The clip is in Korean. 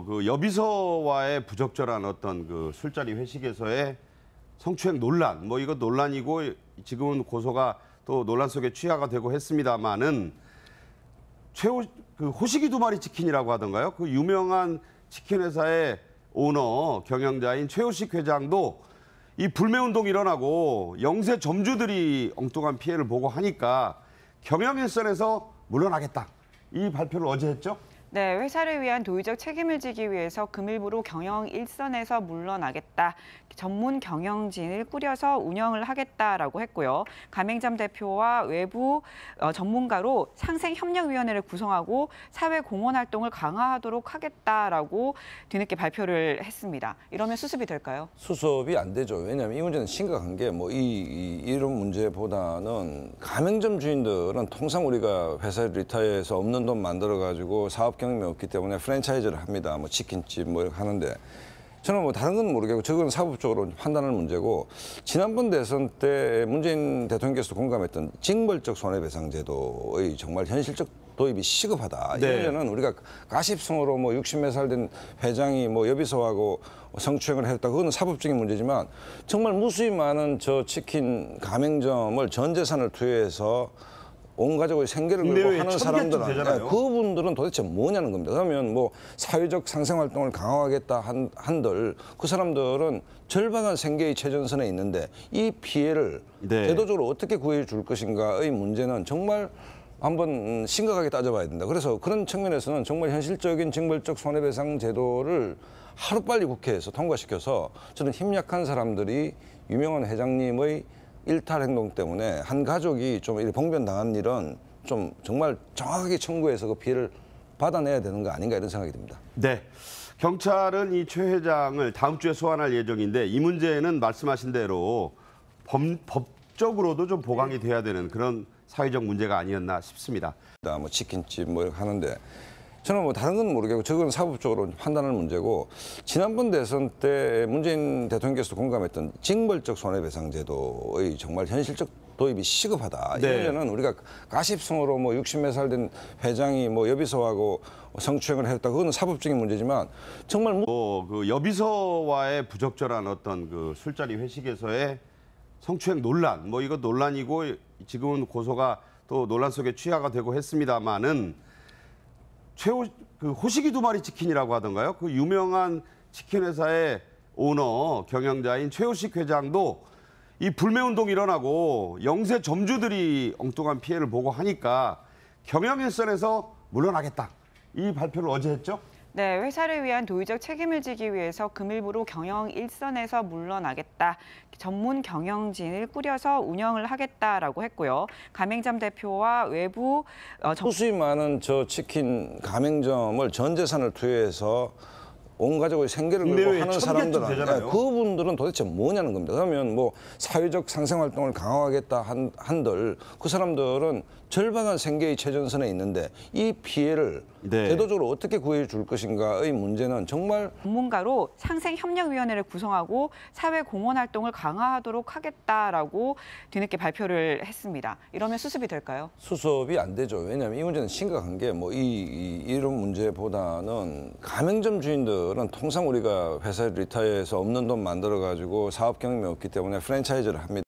그 여비서와의 부적절한 어떤 그 술자리 회식에서의 성추행 논란, 뭐 이거 논란이고 지금은 고소가 또 논란 속에 취하가 되고 했습니다만은 그 호식이 두 마리 치킨이라고 하던가요? 그 유명한 치킨 회사의 오너 경영자인 최호식 회장도 이 불매운동 일어나고 영세 점주들이 엉뚱한 피해를 보고 하니까 경영일선에서 물러나겠다. 이 발표를 어제 했죠? 네, 회사를 위한 도의적 책임을 지기 위해서 금일부로 경영 일선에서 물러나겠다. 전문 경영진을 꾸려서 운영을 하겠다라고 했고요. 가맹점 대표와 외부 전문가로 상생협력위원회를 구성하고 사회 공헌 활동을 강화하도록 하겠다라고 뒤늦게 발표를 했습니다. 이러면 수습이 될까요? 수습이 안 되죠. 왜냐하면 이 문제는 심각한 게 뭐 이런 문제보다는 가맹점 주인들은 통상 우리가 회사 리타이어해서 없는 돈 만들어가지고 사업 경험이 없기 때문에 프랜차이즈를 합니다. 뭐 치킨집 뭐 이렇게 하는데 저는 뭐 다른 건 모르겠고 저건 사법적으로 판단할 문제고 지난번 대선 때 문재인 대통령께서 공감했던 징벌적 손해배상제도의 정말 현실적 도입이 시급하다. 네. 이 문제는 우리가 가십성으로 뭐 60몇 살 된 회장이 뭐 여비서하고 성추행을 했다. 그건 사법적인 문제지만 정말 무수히 많은 저 치킨 가맹점을 전 재산을 투여해서 온 가족의 생계를 걸고 하는 사람들은 그분들은 도대체 뭐냐는 겁니다. 그러면 뭐 사회적 상생 활동을 강화하겠다 한들 그 사람들은 절박한 생계의 최전선에 있는데 이 피해를 제도적으로 어떻게 구해 줄 것인가의 문제는 정말 한번 심각하게 따져봐야 된다. 그래서 그런 측면에서는 정말 현실적인 징벌적 손해배상 제도를 하루빨리 국회에서 통과시켜서 저는 힘약한 사람들이 유명한 회장님의 일탈 행동 때문에 한 가족이 좀 이렇게 봉변당한 일은 좀 정말 정확하게 청구해서 그 피해를 받아내야 되는 거 아닌가 이런 생각이 듭니다. 네. 경찰은 이 최 회장을 다음 주에 소환할 예정인데 이 문제는 말씀하신 대로 법적으로도 좀 보강이 돼야 되는 그런 사회적 문제가 아니었나 싶습니다. 뭐 치킨집 뭐 이렇게 하는데 저는 뭐 다른 건 모르겠고 저건 사법적으로 판단할 문제고 지난번 대선 때 문재인 대통령께서 공감했던 징벌적 손해배상제도의 정말 현실적 도입이 시급하다. 이 문제는 우리가 가십성으로 뭐 60몇 살 된 회장이 뭐 여비서하고 성추행을 했다. 그건 사법적인 문제지만 정말 그 여비서와의 부적절한 어떤 그 술자리 회식에서의 성추행 논란, 뭐 이거 논란이고 지금은 고소가 또 논란 속에 취하가 되고 했습니다만은 그 호식이 두 마리 치킨이라고 하던가요? 그 유명한 치킨 회사의 오너 경영자인 최호식 회장도 이 불매운동 일어나고 영세 점주들이 엉뚱한 피해를 보고 하니까 경영일선에서 물러나겠다. 이 발표를 어제 했죠? 네, 회사를 위한 도의적 책임을 지기 위해서 금일부로 경영 일선에서 물러나겠다. 전문 경영진을 꾸려서 운영을 하겠다라고 했고요. 가맹점 대표와 외부 무수히 많은 저 치킨 가맹점을 전 재산을 투여해서 온 가족의 생계를 걸고 하는 사람들은 그분들은 도대체 뭐냐는 겁니다. 그러면 뭐 사회적 상생 활동을 강화하겠다 한들 그 사람들은 절박한 생계의 최전선에 있는데 이 피해를 제도적으로 어떻게 구해 줄 것인가의 문제는 정말 전문가로 상생협력위원회를 구성하고 사회 공헌 활동을 강화하도록 하겠다라고 뒤늦게 발표를 했습니다. 이러면 수습이 될까요? 수습이 안 되죠. 왜냐하면 이 문제는 심각한 게 뭐 이런 문제보다는 가맹점 주인들은 통상 우리가 회사 리타이어해서 없는 돈 만들어가지고 사업 경험이 없기 때문에 프랜차이즈를 합니다.